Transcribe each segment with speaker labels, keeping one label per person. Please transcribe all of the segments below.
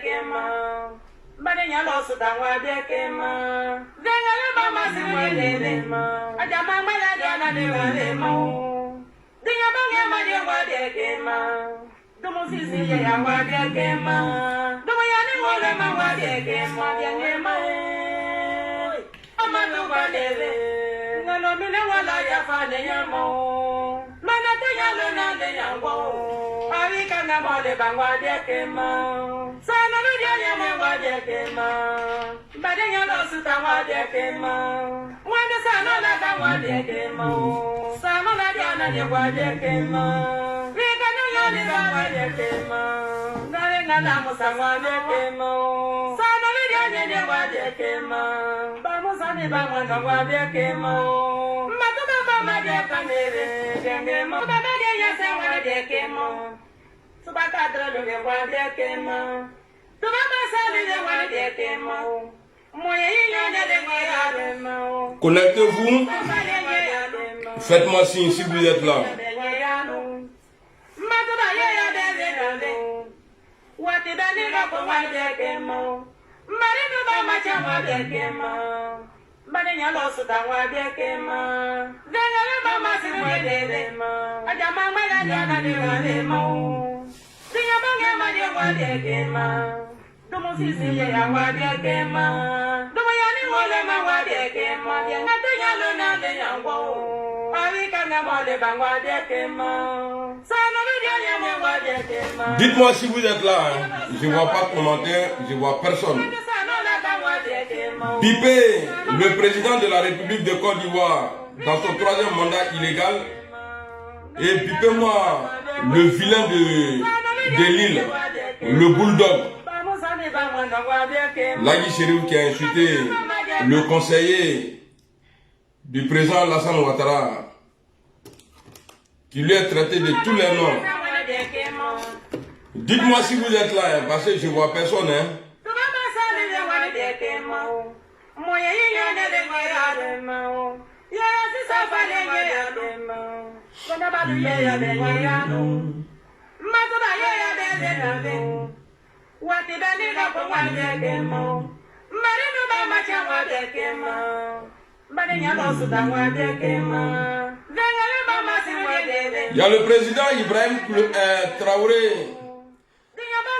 Speaker 1: kema. Badenya losu tangwa de kema. Dengale mama si mwelele ma. Ajama mwela diana de wale ma. Dinya bange ma de wa de kema. Dumu sisi ye ya wa de kema. Dumu ya ni wole ma wa de kema. Denge ma ama no wa lele. Ngalo mile wala ya fa de ya mo. Mana te ya lo na de ya wo. Ari kana mo de bangwa de kema. Sana lu dia ya me wa de kema. Badenya lo su ta wa de kema. Wanda sana la ta wa de kema. Sana la dia na de wa de kema. Ri kana yo de wa de kema. Ngare ngala mo sa wa de kema. Sana lu dia ne de wa de kema. Ba mo sa ne ba mo na wa de kema. Ma to ba ma de kanere de mo. Ba ba de ya sa wa de kema.
Speaker 2: Connectez-vous. Faites-moi signe si vous êtes là. Dites-moi si vous êtes là. Hein. Je ne vois pas de commentaires, je ne vois personne. Bipé, le président de la République de Côte d'Ivoire, dans son 3e mandat illégal. Et bipez-moi le vilain de l'île, le bulldog. Lagui Chérif qui a insulté le conseiller du président Alassane Ouattara, qui lui a traité de tous les noms. Dites-moi si vous êtes là, hein, parce que je ne vois personne. Hein. Il y a le président Ibrahim Traoré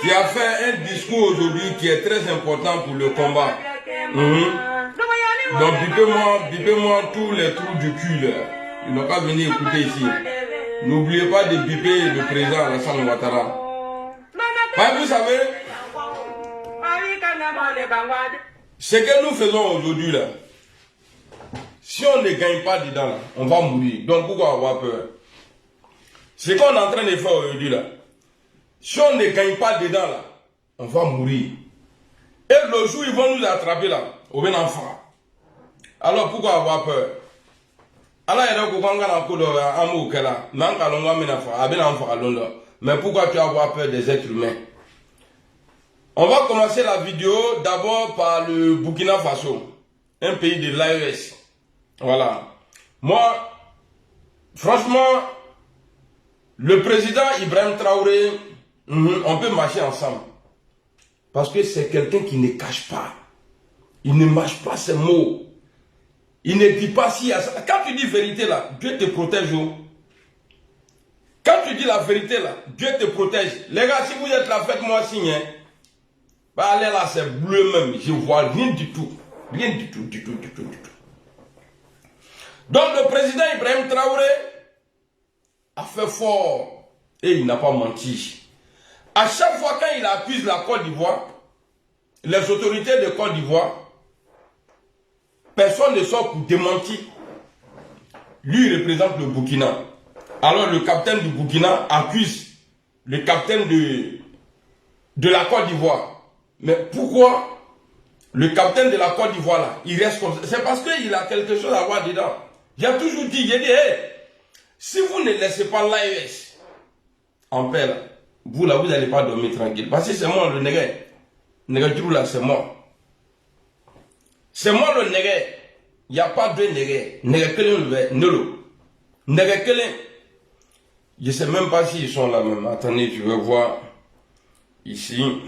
Speaker 2: qui a fait un discours aujourd'hui qui est très important pour le combat. Donc bipez-moi tous les trous du cul là. Ils n'ont pas venu écouter ici. N'oubliez pas de biper le président Alassane Ouattara. Vous savez, ce que nous faisons aujourd'hui là, si on ne gagne pas dedans là, on va mourir. Donc pourquoi avoir peur? Ce qu'on est en train de faire aujourd'hui là, si on ne gagne pas dedans là, on va mourir. Et le jour où ils vont nous attraper là, on va en faire. Alors pourquoi avoir peur? Mais pourquoi tu as avoir peur des êtres humains? On va commencer la vidéo d'abord par le Burkina Faso, un pays de l'AES. Voilà. Moi, franchement, le président Ibrahim Traoré, on peut marcher ensemble. Parce que c'est quelqu'un qui ne cache pas. Il ne mâche pas ses mots. Il ne dit pas si... Quand tu dis vérité là, Dieu te protège. Quand tu dis la vérité là, Dieu te protège. Les gars, si vous êtes là, faites-moi signe. Hein. Bah, allez là, c'est bleu même. Je vois rien du tout. Rien du tout, du tout. Donc le président Ibrahim Traoré a fait fort. Et il n'a pas menti. À chaque fois quand il accuse la Côte d'Ivoire, les autorités de Côte d'Ivoire, personne ne sort pour démentir. Lui, il représente le Burkina. Alors le capitaine du Burkina accuse le capitaine de la Côte d'Ivoire. Mais pourquoi le capitaine de la Côte d'Ivoire là, il reste comme ça? C'est parce qu'il a quelque chose à voir dedans. J'ai toujours dit, hey, si vous ne laissez pas l'AES en paix là, vous n'allez pas dormir tranquille. Parce que c'est moi le nègre. Nègre là, c'est moi. C'est moi le nègre. Il n'y a pas de nègre. Nègre que je ne sais même pas s'ils sont là même. Attendez, je vais voir ici.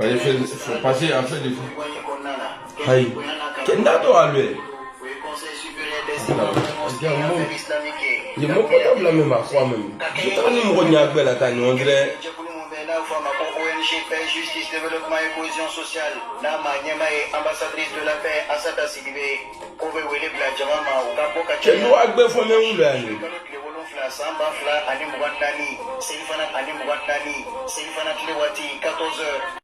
Speaker 2: Il faut passer à faire des choses. Aïe. Kenda to alwe. Il mon portable même à quoi même. Je t'en ai mon gagné à la taille, on dirait.
Speaker 3: Justice, développement et cohésion sociale. Nama Nyamae, ambassadrice de la paix, Asata Sidibé, Kove Wele Bladjamama, Okapoka
Speaker 2: Chelo agbe fo me ulu ani.
Speaker 3: Samba Fla, Ali Mwantani, Selifana Ali Mwantani, Selifana Tlewati, 14h.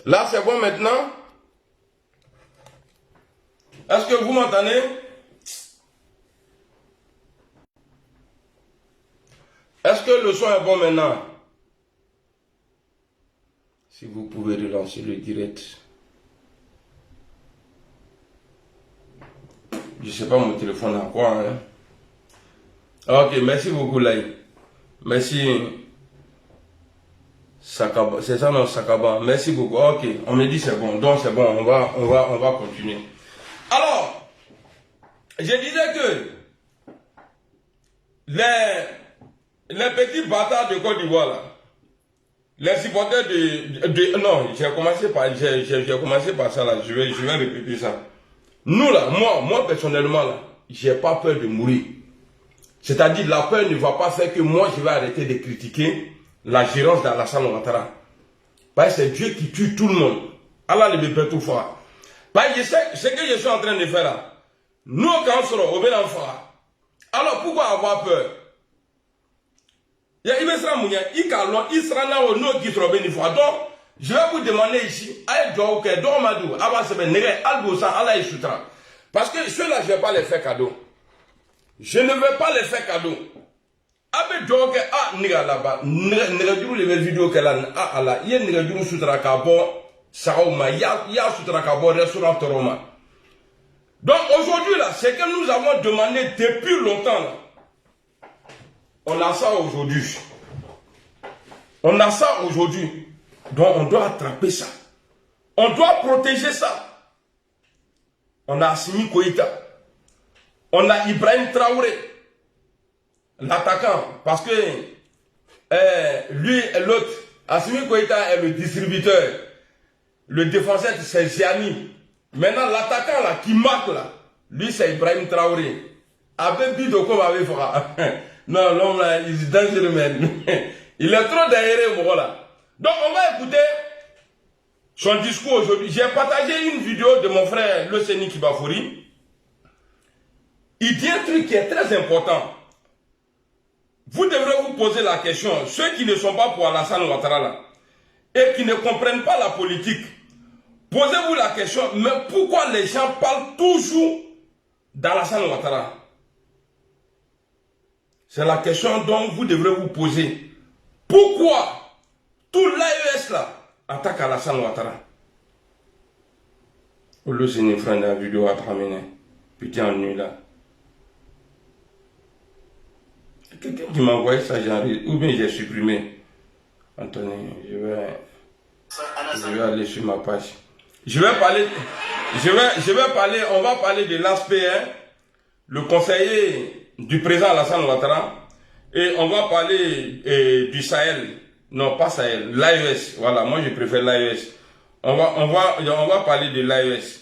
Speaker 2: Là, c'est bon maintenant? Est-ce que vous m'entendez? Est-ce que le son est bon maintenant? Si vous pouvez relancer le direct. Je sais pas mon téléphone à quoi. Hein? Ok, merci beaucoup, Laï. Merci. Sakaba, c'est ça, non, Sakaba. Merci beaucoup. Ok, on me dit c'est bon. Donc c'est bon, on va continuer. Alors, je disais que les petits bâtards de Côte d'Ivoire là, les supporters non, j'ai commencé par ça là, je vais répéter ça. Nous là, moi personnellement là, j'ai pas peur de mourir. C'est-à-dire la peur ne va pas faire que moi je vais arrêter de critiquer la gérance d'Alassane Ouattara. Parce que c'est Dieu qui tue tout le monde. Allah le peut tout faire. Parce que ce que je suis en train de faire là, nous quand on sera au Bénin-Fara, alors pourquoi avoir peur? Il sera là au nord qui sera béni. Donc, je vais vous demander ici, parce que ceux-là, je ne vais pas les faire cadeau. Je ne vais pas les faire cadeau. Abe doke niga là-bas niga juru le vidéo qu'elle a ala ye niga juru sutra ka bo saoma ya sutra ka bo restaurant Toroma. Donc aujourd'hui là, c'est que nous avons demandé depuis longtemps là. On a ça aujourd'hui. On a ça aujourd'hui. Donc on doit attraper ça. On doit protéger ça. On a Assimi Koïta. On a Ibrahim Traoré. L'attaquant. Parce que lui et l'autre, Assimi Koïta est le distributeur. Le défenseur c'est Ziani. Maintenant l'attaquant là qui marque là, lui c'est Ibrahim Traoré. Avec Bidoko avec Fora. Non, l'homme là, il est dangereux même. Il est trop derrière moi là. Donc on va écouter son discours aujourd'hui. J'ai partagé une vidéo de mon frère Le Seni Kibafouri. Il dit un truc qui est très important. Vous devrez vous poser la question, ceux qui ne sont pas pour Alassane Ouattara là, et qui ne comprennent pas la politique, posez-vous la question, mais pourquoi les gens parlent toujours d'Alassane Ouattara? C'est la question dont vous devrez vous poser. Pourquoi tout l'AES là attaque Alassane Ouattara? Le Seigneur frère de la vidéo à terminer. Putain, nuit là. Quelqu'un qui m'a envoyé ça, ou bien j'ai supprimé. Anthony, je vais aller sur ma page. On va parler de l'aspect, le conseiller du président Alassane Ouattara, et on va parler du Sahel. Non, pas Sahel, l'AES. Voilà, moi je préfère l'AES. On va parler de l'AES.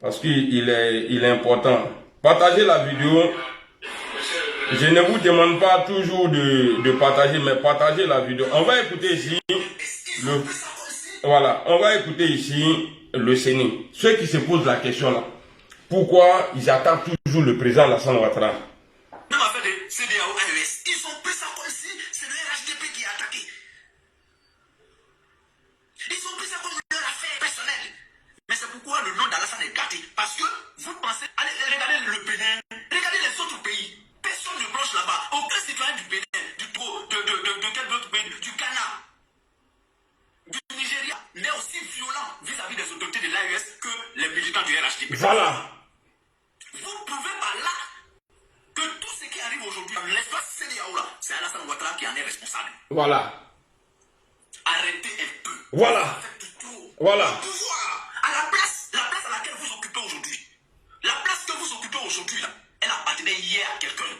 Speaker 2: Parce qu'il est important. Partagez la vidéo. Je ne vous demande pas toujours de partager, mais partagez la vidéo. On va écouter ici on va écouter ici le Seni. Ceux qui se posent la question là, pourquoi ils attaquent toujours le président Alassane Ouattara?
Speaker 4: Même affaire de CDAO AES, ils ont pris ça comme si c'est le RHDP qui a attaqué. Ils ont pris ça comme leur affaire personnelle. Mais c'est pourquoi le nom d'Alassane est gâté. Parce que vous pensez, allez regardez le Bénin, regardez les autres pays. Personne ne blanche là-bas. Aucun citoyen du Bénin, de quel autre pays, du Ghana, du Nigeria, n'est aussi violent vis-à-vis des autorités de l'AES que les militants du RHDP.
Speaker 2: Voilà.
Speaker 4: Vous prouvez par là que tout ce qui arrive aujourd'hui dans l'espace CDAO là, c'est Alassane Ouattara qui en est responsable.
Speaker 2: Voilà.
Speaker 4: Arrêtez un peu.
Speaker 2: Voilà. Voilà.
Speaker 4: Le pouvoir, la place à laquelle vous occupez aujourd'hui, la place que vous occupez aujourd'hui là, elle appartenait hier à quelqu'un.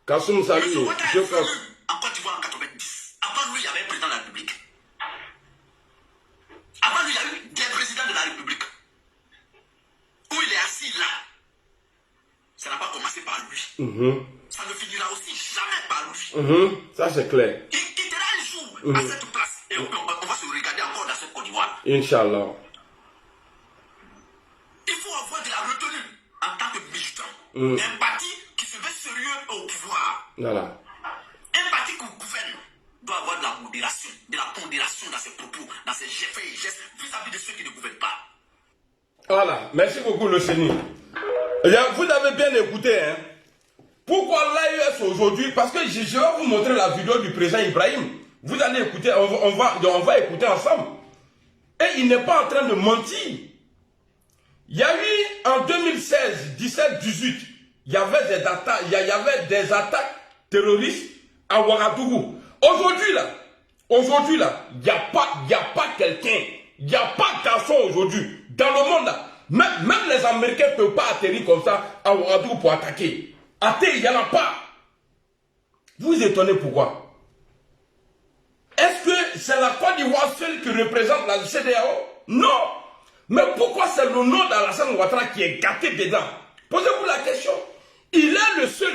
Speaker 2: Kassoum Sali,
Speaker 4: En Côte d'Ivoire en 90. Avant lui, il y avait un président de la République. Avant lui, il y a eu des présidents de la République. Où il est assis là. Ça n'a pas commencé par lui. Ça ne finira aussi jamais par lui.
Speaker 2: Ça c'est clair.
Speaker 4: Il quittera un jour à cette place. Et on va se regarder encore dans cette Côte d'Ivoire.
Speaker 2: Inch'Allah.
Speaker 4: Il faut avoir de la retenue en tant que militant. Un parti qui se veut sérieux au pouvoir.
Speaker 2: Voilà.
Speaker 4: Un parti qui gouverne doit avoir de la modération, de la pondération dans ses propos, dans ses faits et gestes vis-à-vis de ceux qui ne gouvernent pas.
Speaker 2: Voilà. Merci beaucoup le Seigneur. Vous avez bien écouté, hein. Pourquoi l'AES aujourd'hui? Parce que je vais vous montrer la vidéo du président Ibrahim. Vous allez écouter, on va écouter ensemble. Et il n'est pas en train de mentir. Il y a eu en 2016, 17, 18, il y avait des attaques terroristes à Ouagadougou. Aujourd'hui là, il n'y a pas quelqu'un, il n'y a pas de garçon aujourd'hui dans le monde là. Même les Américains ne peuvent pas atterrir comme ça à Ouagadougou pour attaquer. Il n'y en a pas. Vous vous étonnez pourquoi? Est-ce que c'est la Côte d'Ivoire seule qui représente la CEDEAO? Non. Mais pourquoi c'est le nom d'Alassane Ouattara qui est gâté dedans? Posez-vous la question. Il est le seul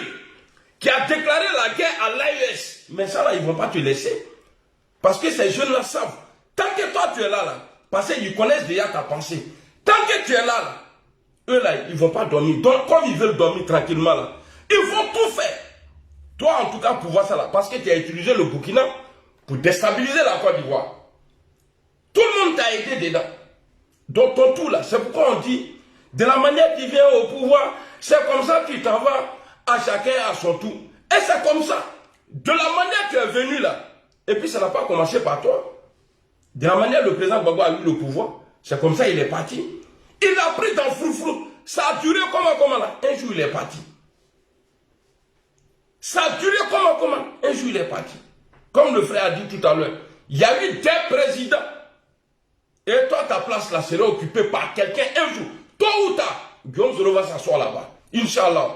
Speaker 2: qui a déclaré la guerre à l'AES. Mais ça là, ils ne vont pas te laisser. Parce que ces jeunes-là savent. Tant que toi tu es là, parce qu'ils connaissent déjà ta pensée. Tant que tu es là, eux là, ils ne vont pas dormir. Donc comme ils veulent dormir tranquillement là, ils vont tout faire. Toi en tout cas pour voir ça là, parce que tu as utilisé le Burkina pour déstabiliser la Côte d'Ivoire. Tout le monde t'a aidé dedans. Donc ton tout là, c'est pourquoi on dit, de la manière qu'il vient au pouvoir, c'est comme ça qu'il t'en va à chacun à son tour. Et c'est comme ça. De la manière que tu es venu là. Et puis ça n'a pas commencé par toi. De la manière le président Gbagbo a eu le pouvoir. C'est comme ça il est parti. Il a pris dans froufrou. Ça a duré comment là. Un jour il est parti. Ça a duré comment. Un jour il est parti. Comme le frère a dit tout à l'heure. Il y a eu des présidents. Et toi ta place là sera occupée par quelqu'un un jour. Tôt ou tard. Guillaume Soro va s'asseoir là-bas. Inch'Allah.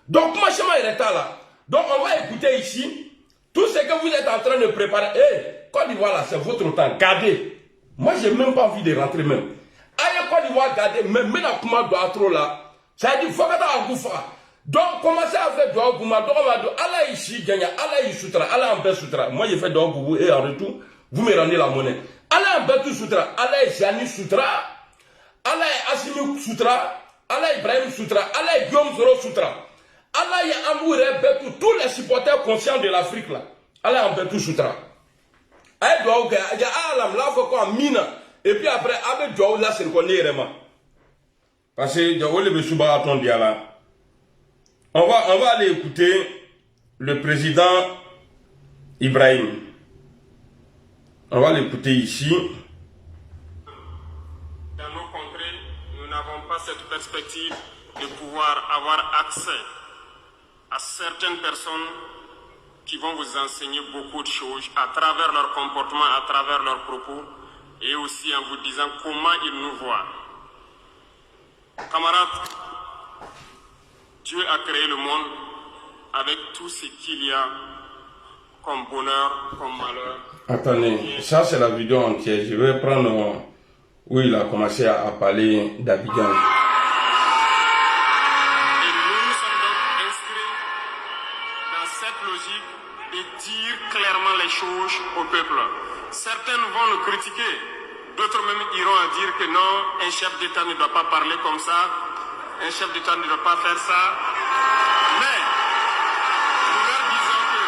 Speaker 2: Donc moi chemin est là. Donc on va écouter ici. Tout ce que vous êtes en train de préparer. Côte d'Ivoire là c'est votre temps. Gardez. Moi j'ai même pas envie de rentrer même. Aïe Côte d'Ivoire gardez. Mais maintenant comment doit trop là. Ça dit faut que tu goufa. Donc commencez à faire doigt gouma. Donc on va dire Allah ici gagne. Allah ici soutra. Allah en paix soutra. Moi je fais doigt goubou et en retour vous me rendez la monnaie. Allah en paix soutra. Allah ici Ani soutra. Allah Assimi soutra. Allah Ibrahim soutra. Allah Guillaume Soro soutra. Allah ya amouré Betou, tous les supporters conscients de l'Afrique là. Allah en Betou soutra. Aïe doit ok, il y a Alam là faut qu'on mine. Et puis après avec doit là c'est qu'on est vraiment. Parce que doit le besouba attendu là. On va aller écouter le président Ibrahim. On va l'écouter ici.
Speaker 5: Dans nos contrées, nous n'avons pas cette perspective de pouvoir avoir accès à certaines personnes qui vont vous enseigner beaucoup de choses à travers leur comportement, à travers leurs propos, et aussi en vous disant comment ils nous voient. Camarades, Dieu a créé le monde avec tout ce qu'il y a comme bonheur, comme malheur.
Speaker 2: Attendez, ça c'est la vidéo entière. Je vais prendre où il a commencé à parler d'Abidjan.
Speaker 5: Clairement les choses au peuple. Certains vont nous critiquer, d'autres même iront à dire que non, un chef d'État ne doit pas parler comme ça, un chef d'État ne doit pas faire ça. Mais nous leur disons que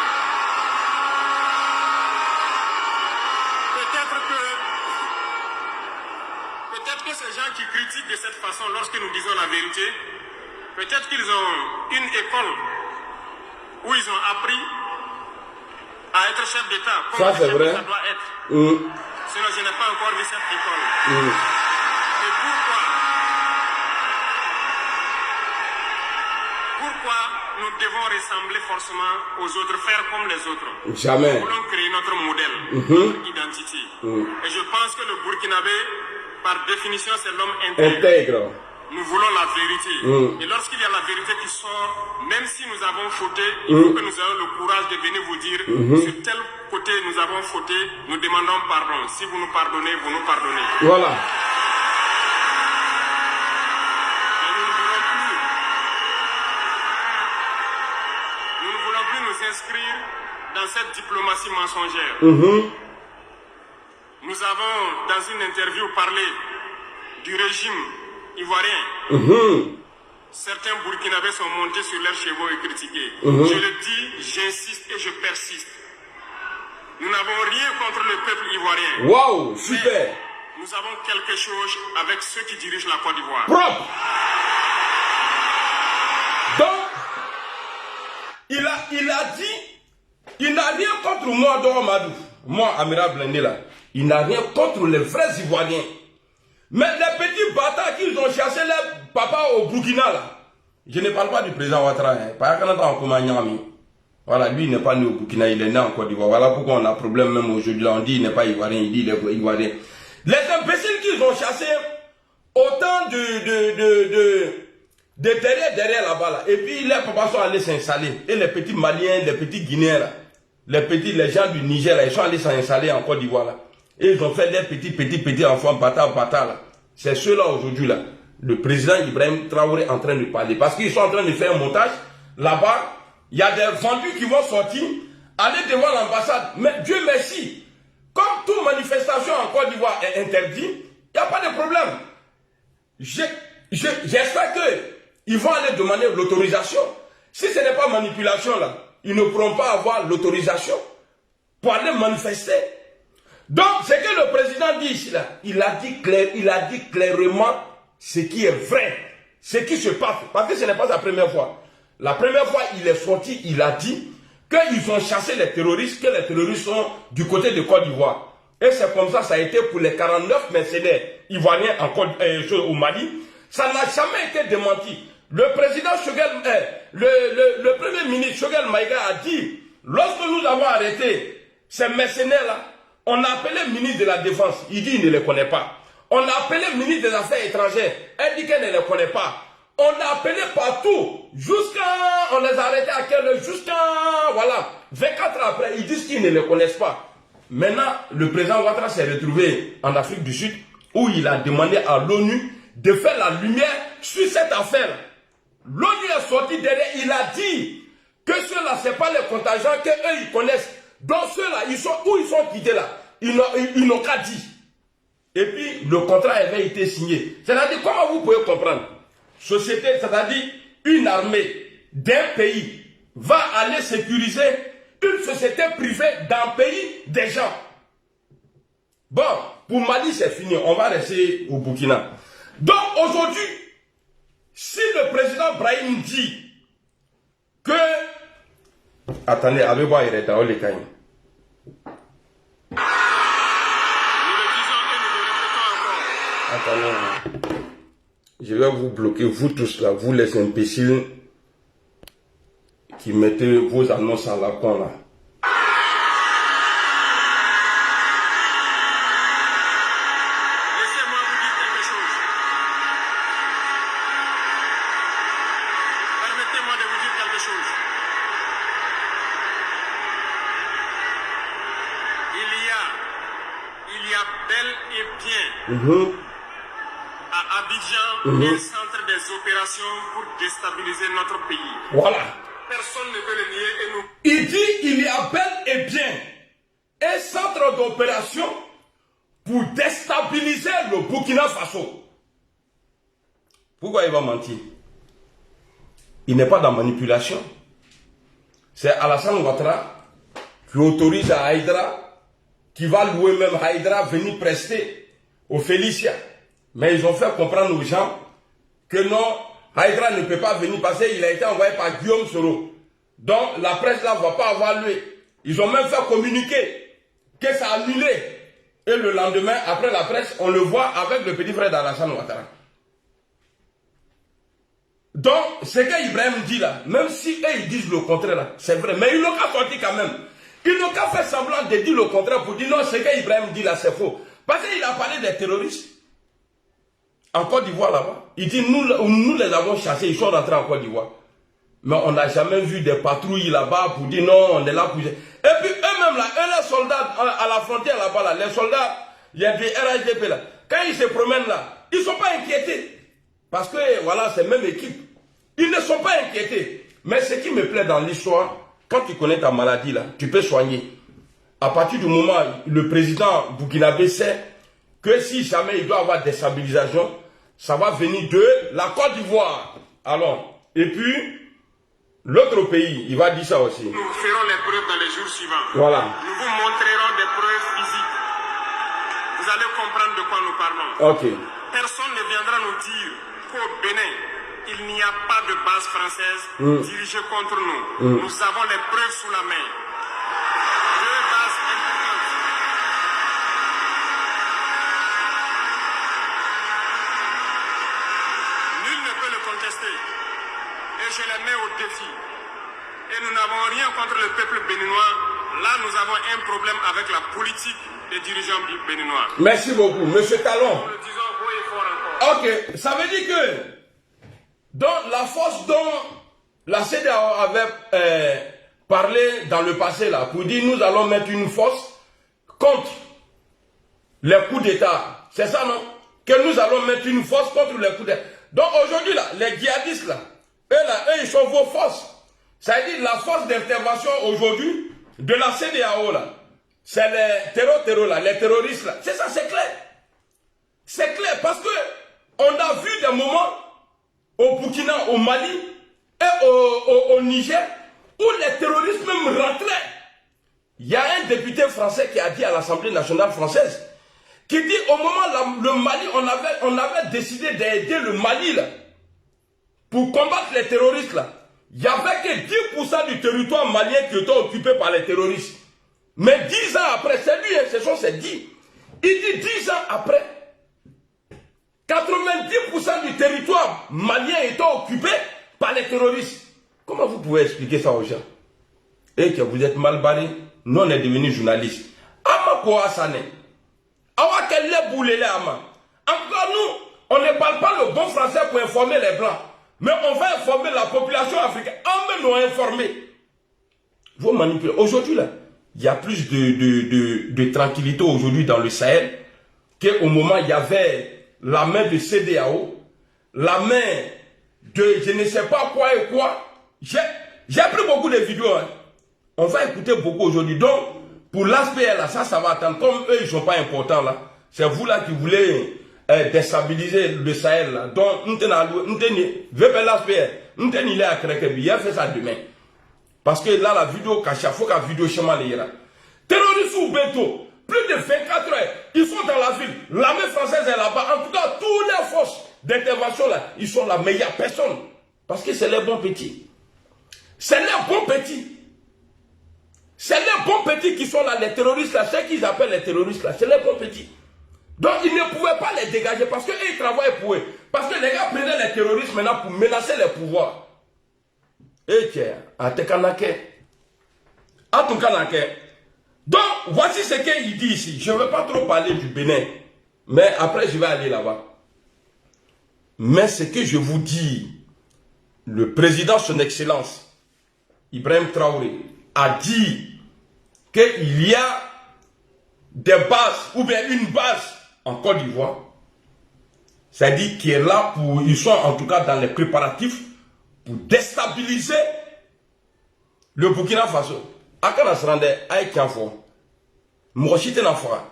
Speaker 5: peut-être que ces gens qui critiquent de cette façon, lorsque nous disons la vérité, peut-être qu'ils ont une école où ils ont appris à être chef d'État, comme
Speaker 2: ça c'est vrai.
Speaker 5: Ça doit être. Sinon, je n'ai pas encore vu cette école. Et pourquoi nous devons ressembler forcément aux autres, faire comme les autres?
Speaker 2: Jamais.
Speaker 5: Nous voulons créer notre modèle, notre identité. Et je pense que le Burkinabé, par définition, c'est l'homme intègre. Nous voulons la vérité. Et lorsqu'il y a la vérité qui sort, même si nous avons fauté, il faut que nous ayons le courage de venir vous dire, sur tel côté nous avons fauté, nous demandons pardon. Si vous nous pardonnez, vous nous pardonnez.
Speaker 2: Voilà.
Speaker 5: Et nous ne voulons plus nous inscrire dans cette diplomatie mensongère. Nous avons, dans une interview, parlé du régime ivoirien. Certains Burkinabés sont montés sur leurs chevaux et critiqués. Je le dis, j'insiste et je persiste. Nous n'avons rien contre le peuple ivoirien.
Speaker 2: Waouh, super.
Speaker 5: Mais nous avons quelque chose avec ceux qui dirigent la Côte d'Ivoire.
Speaker 2: Propre. Donc, il a dit, il n'a rien contre moi, Doromadou. Moi, Amira Blendé là. Il n'a rien contre les vrais Ivoiriens. Mais les petits bâtards qu'ils ont chassé les papas au Burkina là. Je ne parle pas du président Ouattara. Voilà, lui il n'est pas né au Burkina, il est né en Côte d'Ivoire. Voilà pourquoi on a problème même aujourd'hui là. On dit il n'est pas Ivoirien, il dit il est Ivoirien. Les imbéciles qu'ils ont chassés, autant de derrière là-bas là. Et puis les papas sont allés s'installer. Et les petits Maliens, les petits Guinéens là. Les gens du Niger là, ils sont allés s'installer en Côte d'Ivoire là. Et ils ont fait des petits enfants bâtards là. C'est ceux-là aujourd'hui là. Le président Ibrahim Traoré est en train de parler. Parce qu'ils sont en train de faire un montage. Là-bas, il y a des vendus qui vont sortir, aller devant l'ambassade. Mais Dieu merci. Comme toute manifestation en Côte d'Ivoire est interdite, il n'y a pas de problème. J'espère qu'ils vont aller demander l'autorisation. Si ce n'est pas manipulation là, ils ne pourront pas avoir l'autorisation pour aller manifester. Donc, ce que le président dit ici, là, il a dit clairement ce qui est vrai, ce qui se passe. Parce que ce n'est pas sa première fois. La première fois, il est sorti, il a dit qu'ils ont chassé les terroristes, que les terroristes sont du côté de Côte d'Ivoire. Et c'est comme ça a été pour les 49 mercenaires ivoiriens au Mali. Ça n'a jamais été démenti. Le président le premier ministre Choguel Maïga a dit, lorsque nous avons arrêté ces mercenaires-là, on a appelé le ministre de la Défense. Il dit qu'il ne les connaît pas. On a appelé le ministre des Affaires étrangères. Elle dit qu'elle ne les connaît pas. On a appelé partout. On les a arrêtés à quelle heure? Voilà. 24 ans après, ils disent qu'ils ne les connaissent pas. Maintenant, le président Ouattara s'est retrouvé en Afrique du Sud où il a demandé à l'ONU de faire la lumière sur cette affaire. L'ONU est sorti derrière, il a dit que ceux-là, ce n'est pas les contingents qu'eux, ils connaissent. Donc ceux-là, où ils sont quittés là, ils n'ont qu'à dire. Et puis, le contrat avait été signé. C'est-à-dire, comment vous pouvez comprendre? Société, c'est-à-dire une armée d'un pays va aller sécuriser une société privée d'un pays des gens. Bon, pour Mali, c'est fini. On va rester au Burkina. Donc, aujourd'hui, si le président Brahim dit que... Attendez, allez voir, il est dans les cailles. Attendez. Je vais vous bloquer, vous tous là, vous les imbéciles qui mettez vos annonces à la con là.
Speaker 5: Laissez-moi vous dire quelque chose. Permettez-moi de vous dire quelque chose. Il y a bel et bien à Abidjan un centre des opérations pour déstabiliser notre pays.
Speaker 2: Voilà.
Speaker 5: Personne ne peut le nier et nous.
Speaker 2: Il dit il y a bel et bien un centre d'opération pour déstabiliser le Burkina Faso. Pourquoi il va mentir? Il n'est pas dans la manipulation. C'est Alassane Ouattara qui autorise à Haïdra, qui va louer même Haïdra venir prester au Félicia. Mais ils ont fait comprendre aux gens que non, Haïdra ne peut pas venir parce qu'il a été envoyé par Guillaume Soro. Donc la presse là ne va pas avoir lieu. Ils ont même fait communiquer que ça a annulé. Et le lendemain, après la presse, on le voit avec le petit frère d'Alassane Ouattara. Donc, ce qu'Ibrahim dit là, même si eux ils disent le contraire, c'est vrai, mais ils n'ont qu'à sortir quand même. Ils n'ont qu'à faire semblant de dire le contraire pour dire non, ce qu'Ibrahim dit là, c'est faux. Parce qu'il a parlé des terroristes en Côte d'Ivoire là-bas. Il dit nous les avons chassés, ils sont rentrés en Côte d'Ivoire. Mais on n'a jamais vu des patrouilles là-bas pour dire non, on est là pour... Et puis eux-mêmes là, eux les soldats à la frontière là-bas, là, les soldats, il y a des RHDP là, quand ils se promènent là, ils ne sont pas inquiétés. Parce que voilà, c'est même équipe. Ils ne sont pas inquiétés. Mais ce qui me plaît dans l'histoire, quand tu connais ta maladie là, tu peux soigner. À partir du moment où le président burkinabé sait que si jamais il doit avoir des stabilisations, ça va venir de la Côte d'Ivoire. Alors, et puis, l'autre pays, il va dire ça aussi.
Speaker 5: Nous ferons les preuves dans les jours suivants.
Speaker 2: Voilà.
Speaker 5: Nous vous montrerons des preuves physiques. Vous allez comprendre de quoi nous parlons.
Speaker 2: Ok.
Speaker 5: Personne ne viendra nous dire qu'au Bénin, il n'y a pas de base française dirigée contre nous. Nous avons les preuves sous la main. Deux bases importantes. Nul ne peut le contester. Et je les mets au défi. Et nous n'avons rien contre le peuple béninois. Là, nous avons un problème avec la politique des dirigeants béninois.
Speaker 2: Merci beaucoup, Monsieur Talon.
Speaker 5: Nous le disons haut et fort encore.
Speaker 2: Ok, ça veut dire que dans la force dont la CEDEAO avait parlé dans le passé là, pour dire nous allons mettre une force contre les coups d'État. C'est ça non? Que nous allons mettre une force contre les coups d'État. Donc aujourd'hui là, les djihadistes là, eux ils sont vos forces. Ça veut dire la force d'intervention aujourd'hui de la CEDEAO là, c'est les terroristes là, les terroristes là. C'est ça, c'est clair. C'est clair parce que on a vu des moments au Burkina, au Mali et au Niger où les terroristes même rentraient. Il y a un député français qui a dit à l'Assemblée nationale française, qui dit au moment le Mali, on avait décidé d'aider le Mali là, pour combattre les terroristes là. il n'y avait que 10% du territoire malien qui était occupé par les terroristes. Mais 10 ans après, c'est lui, ce sont ses dits. Il dit 10 ans après, 90% du territoire malien était occupé par les terroristes. Comment vous pouvez expliquer ça aux gens? Et que vous êtes mal barré, nous on est devenus journalistes. Ama quoi ça n'est? Awa quel est boulé là, ama? Encore nous, on ne parle pas le bon français pour informer les blancs. Mais on va informer la population africaine. On va nous informer. Vous manipulez. Aujourd'hui là, il y a plus de tranquillité aujourd'hui dans le Sahel qu'au moment où il y avait la main de CEDEAO, la main de je ne sais pas quoi et quoi. J'ai pris beaucoup de vidéos. Hein. On va écouter beaucoup aujourd'hui. Donc, pour l'aspect là, ça va attendre. Comme eux, ils ne sont pas importants là. C'est vous là qui voulez déstabiliser le Sahel là. Donc, nous tenons l'aspect. Nous tenons il est à Krekebi. Il a fait ça demain. Parce que là, la vidéo cachée, il faut que la vidéo schéma les là. Terroristes ou Beto, plus de 24 heures, ils sont dans la ville. L'armée française est là-bas. En tout cas, toutes les forces d'intervention là, ils sont là. Mais il n'y a personne. Parce que c'est les bons petits. C'est les bons petits. C'est les bons petits qui sont là, les terroristes là. Ceux qu'ils appellent les terroristes là, c'est les bons petits. Donc ils ne pouvaient pas les dégager parce qu'ils travaillent pour eux. Parce que les gars prenaient les terroristes maintenant pour menacer les pouvoirs. Et tiens, à Tekanake. À Tekanake. Donc, voici ce qu'il dit ici. Je ne vais pas trop parler du Bénin. Mais après, je vais aller là-bas. Mais ce que je vous dis, le président, son excellence, Ibrahim Traoré, a dit qu'il y a des bases, ou bien une base en Côte d'Ivoire. C'est-à-dire qu'il est là pour, ils sont en tout cas dans les préparatifs pour déstabiliser le Burkina Faso. Akana Srande, aïe Kianfo, Mouchite Nafra,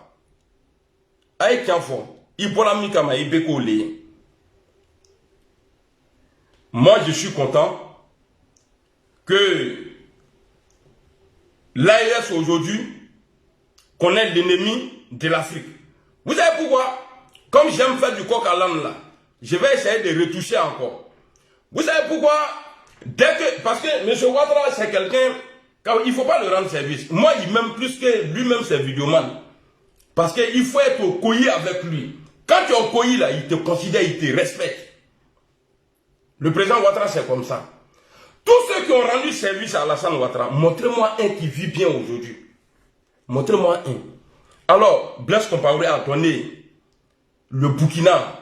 Speaker 2: aïe Kianfo, Ibola Mikama, Ibeko Lé. Moi, je suis content que l'AES aujourd'hui connaît l'ennemi de l'Afrique. Vous savez pourquoi? Comme j'aime faire du coq à l'âne là, je vais essayer de retoucher encore. Vous savez pourquoi? Parce que M. Ouattara, c'est quelqu'un, il ne faut pas le rendre service. Moi, il m'aime plus que lui-même, c'est vidéoman. Parce qu'il faut être au coï avec lui. Quand tu es au coï là, il te considère, il te respecte. Le président Ouattara, c'est comme ça. Tous ceux qui ont rendu service à Alassane Ouattara, montrez-moi un qui vit bien aujourd'hui. Montrez-moi un. Alors, Blaise Compaoré a donné le Burkina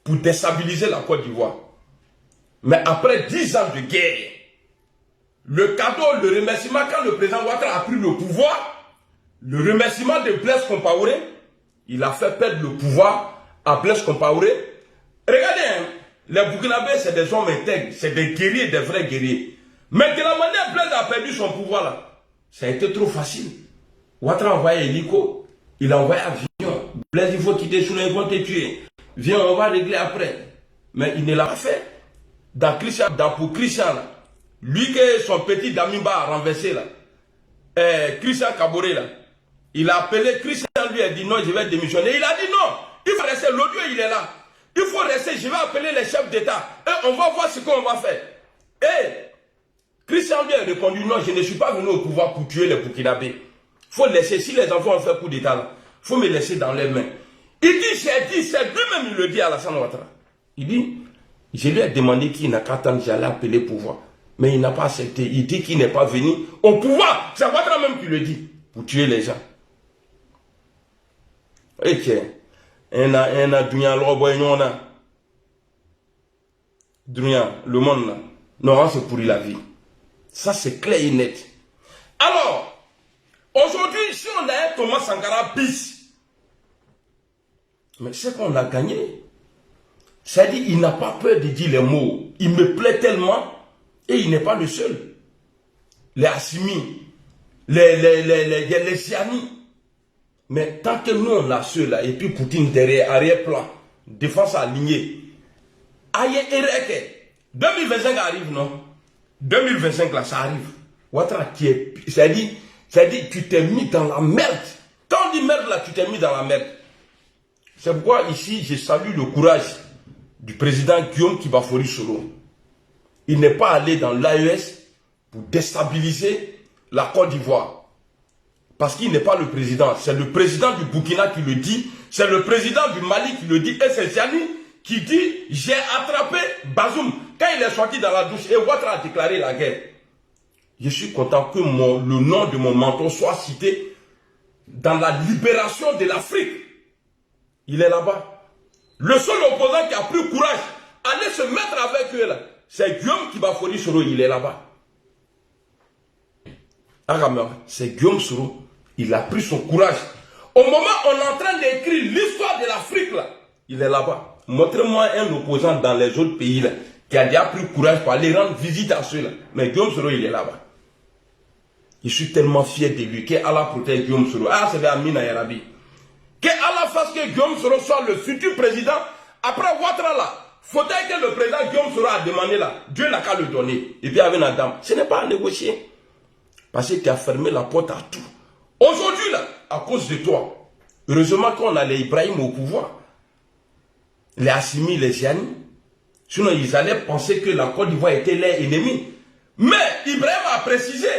Speaker 2: pour déstabiliser la Côte d'Ivoire. Mais après 10 ans de guerre, le cadeau, le remerciement, quand le président Ouattara a pris le pouvoir, le remerciement de Blaise Compaoré, il a fait perdre le pouvoir à Blaise Compaoré. Regardez, hein, les Burkinabés, c'est des hommes intègres, c'est des guerriers, des vrais guerriers. Mais de la manière Blaise a perdu son pouvoir là, ça a été trop facile. Ouattara a envoyé hélico, il a envoyé avion. Blaise, il faut quitter sous les, ils vont te tuer. Viens, on va régler après. Mais il ne l'a pas fait. Pour Christian, là, lui que son petit Damiba a renversé là, Christian Kaboré là, il a appelé Christian, lui a dit non, je vais démissionner. Il a dit non, il faut rester, l'audio il est là. Il faut rester, je vais appeler les chefs d'État. Et on va voir ce qu'on va faire. Et Christian lui a répondu non, je ne suis pas venu au pouvoir pour tuer les Burkinabés. Il faut laisser, si les enfants ont fait coup d'État là, il faut me laisser dans les mains. Il dit, j'ai dit, c'est lui-même, il le dit à Alassane Ouattara. Il dit, je lui ai demandé qu'il n'a qu'à attendre, j'allais appeler pouvoir. Mais il n'a pas accepté. Il dit qu'il n'est pas venu au pouvoir. C'est Ouattara même qui le dit, pour tuer les gens. Et tiens, le monde là. Non, c'est pourri la vie. Ça, c'est clair et net. Alors, aujourd'hui, si on a un Thomas Sankara bis, mais c'est qu'on a gagné. C'est-à-dire, il n'a pas peur de dire les mots. Il me plaît tellement, et il n'est pas le seul. Les Assimi, les Siani. Mais tant que nous, on a ceux-là, et puis Poutine derrière, arrière-plan, défense alignée. Aïe, Ereke, 2025 arrive, non? 2025, là, ça arrive. Ouattara, c'est-à-dire, tu t'es mis dans la merde. Quand on dit merde, là, tu t'es mis dans la merde. C'est pourquoi, ici, je salue le courage du président Guillaume Kibafori Soro. il n'est pas allé dans l'AES pour déstabiliser la Côte d'Ivoire. Parce qu'il n'est pas le président. C'est le président du Burkina qui le dit. C'est le président du Mali qui le dit. Et c'est Ziani qui dit, j'ai attrapé Bazoum. Quand il est sorti dans la douche, et Ouattara a déclaré la guerre. Je suis content que le nom de mon mentor soit cité dans la libération de l'Afrique. Il est là-bas. Le seul opposant qui a pris courage, aller se mettre avec eux là, c'est Guillaume Kibafori Soro, il est là-bas. C'est Guillaume Soro, il a pris son courage. Au moment où on est en train d'écrire l'histoire de l'Afrique là, il est là-bas. Montrez-moi un opposant dans les autres pays là, qui a déjà pris courage pour aller rendre visite à ceux-là. Mais Guillaume Soro, il est là-bas. Je suis tellement fier de lui. Que Allah protège Guillaume Soro. Ah, c'est Amina Yarabi. Que Allah fasse que Guillaume Soro soit le futur président. Après Ouattara là, faudrait que le président Guillaume Soro a demandé là, Dieu n'a qu'à le donner. Et puis avec la dame, ce n'est pas à négocier. Parce que tu as fermé la porte à tout. Aujourd'hui là, à cause de toi, heureusement qu'on a les Ibrahim au pouvoir, les Assimi, les Ziani. Sinon ils allaient penser que la Côte d'Ivoire était leur ennemi. Mais Ibrahim a précisé,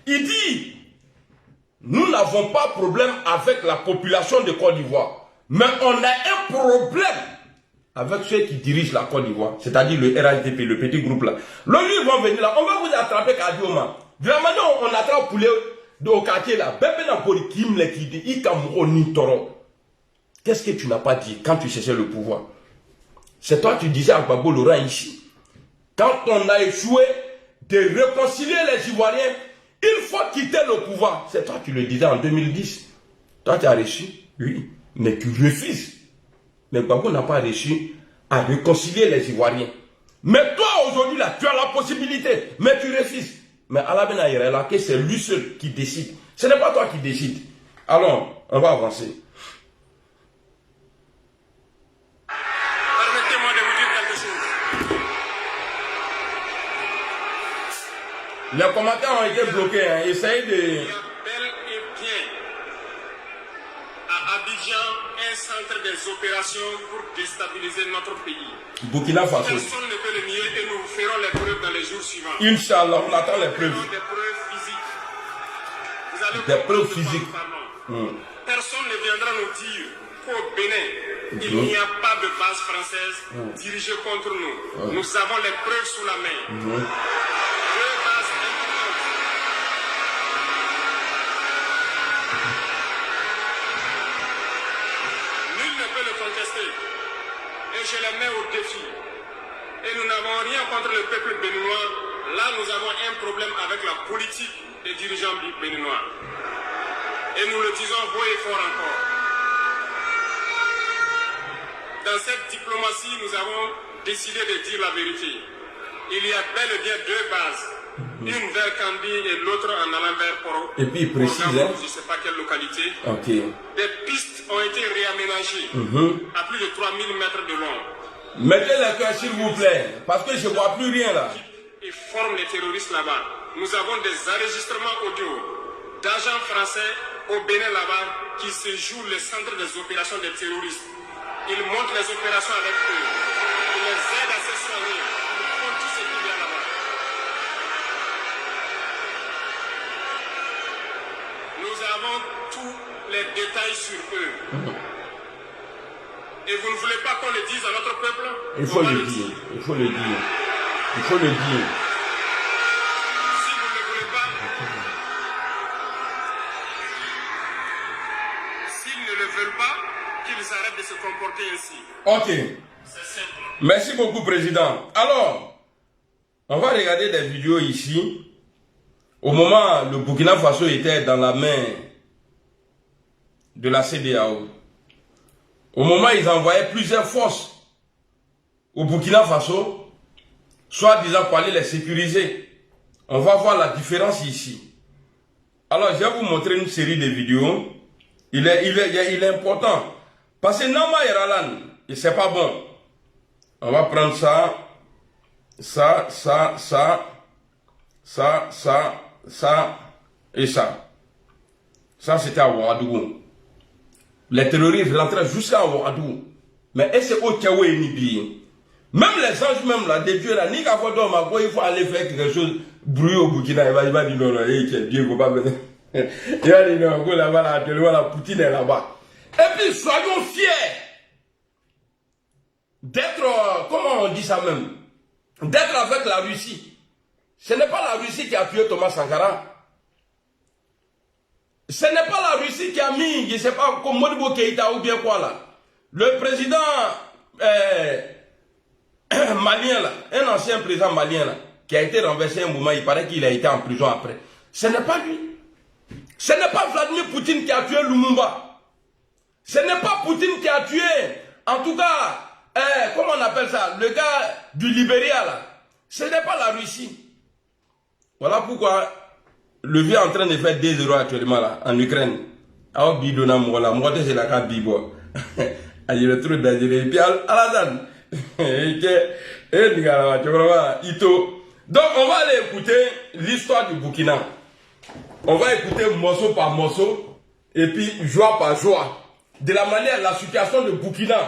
Speaker 2: il dit, nous n'avons pas de problème avec la population de Côte d'Ivoire. Mais on a un problème avec ceux qui dirigent la Côte d'Ivoire. C'est-à-dire le RHDP, le petit groupe là. Là, ils vont venir là, on va vous attraper Kadioma. Vraiment, on attrape poulet au quartier là. Qu'est-ce que tu n'as pas dit quand tu cherchais le pouvoir? C'est toi qui disais à Gbagbo Laurent ici. Quand on a échoué de réconcilier les Ivoiriens, il faut quitter le pouvoir. C'est toi qui le disais en 2010. Toi tu as reçu, oui, mais tu refuses. Mais Gbagbo n'a pas réussi à réconcilier les Ivoiriens. Mais toi aujourd'hui là, tu as la possibilité, mais tu refuses. Mais Allah Ben Ayra, que c'est lui seul qui décide. Ce n'est pas toi qui décide. Alors, on va avancer.
Speaker 5: Permettez-moi de vous dire quelque chose.
Speaker 2: Les commentaires ont été bloqués. Hein. Essayez de...
Speaker 5: Il y a bel et bien à Abidjan un centre des opérations pour déstabiliser notre pays.
Speaker 2: Burkina Faso.
Speaker 5: Personne ne peut le nier et nous ferons les preuves dans les jours suivants.
Speaker 2: Inch'Allah, on attend les preuves.
Speaker 5: Des preuves physiques. Vous allez
Speaker 2: Des preuves physiques.
Speaker 5: Personne ne viendra nous dire qu'au Bénin, il n'y a pas de base française dirigée contre nous. Nous avons les preuves sous la main. Deux bases importantes. Nul ne peut le contester. Et je les mets au défi. Et nous n'avons rien contre le peuple béninois. Là, nous avons un problème avec la politique des dirigeants béninois. Et nous le disons haut et fort encore. Dans cette diplomatie, nous avons décidé de dire la vérité. Il y a bel et bien deux bases. Une vers Kandi et l'autre en allant vers Poro.
Speaker 2: Et puis il précise, hein?
Speaker 5: Je ne sais pas quelle localité.
Speaker 2: Ok.
Speaker 5: Des pistes ont été réaménagées à plus de 3000 mètres de long.
Speaker 2: Mettez le cœur s'il vous plaît, parce que je ne vois plus rien là.
Speaker 5: Et forment les terroristes là-bas. Nous avons des enregistrements audio d'agents français au Bénin là-bas qui se jouent le centre des opérations des terroristes. Ils montent les opérations avec eux. Ils les aident à se soigner. Ils font tout ce qu'il y a là-bas. Nous avons tous les détails sur eux. Et vous ne voulez pas qu'on le dise à notre peuple?
Speaker 2: Il faut le dire. Il faut le dire. Il faut le dire.
Speaker 5: Si vous ne voulez pas, s'ils ne le veulent pas, qu'ils arrêtent de se comporter ainsi.
Speaker 2: Ok.
Speaker 5: C'est simple.
Speaker 2: Merci beaucoup, Président. Alors, on va regarder des vidéos ici. Au moment où le Burkina Faso était dans la main de la CEDEAO, au moment où ils envoyaient plusieurs forces au Burkina Faso, soit disant pour aller les sécuriser, on va voir la différence ici. Alors, je vais vous montrer une série de vidéos. Il est important. Parce que Nama Eralan, et c'est pas bon. On va prendre ça, ça et ça. Ça, c'était à Ouagadougou. Les terroristes rentraient jusqu'à Ouagadougou. Mais est-ce que au Tchaoué Nibi? Même les anges, même là, des dieux là, ni qu'à voir il faut aller faire quelque chose, bruit au Burkina, il va dire non, non, Dieu ne faut pas venir. Il va dire non, là-bas, là, tu vois, la Poutine est là-bas. Et puis, soyons fiers d'être, comment on dit ça même, d'être avec la Russie. Ce n'est pas la Russie qui a tué Thomas Sankara. Ce n'est pas la Russie qui a mis, je ne sais pas, comme Modibo Keïta ou bien quoi là. Le président malien là, un ancien président malien là, qui a été renversé un moment, il paraît qu'il a été en prison après. Ce n'est pas lui. Ce n'est pas Vladimir Poutine qui a tué Lumumba. Ce n'est pas Poutine qui a tué, en tout cas, comment on appelle ça, le gars du Libéria là. Ce n'est pas la Russie. Voilà pourquoi le vieux est en train de faire 2-0 actuellement là, en Ukraine. Alors, bidona moi c'est la carte bibo. Il est trop dangereux. Et puis, Alassane. Donc, on va aller écouter l'histoire du Burkina. On va écouter morceau par morceau. Et puis, joie par joie. De la manière, la situation de Burkina,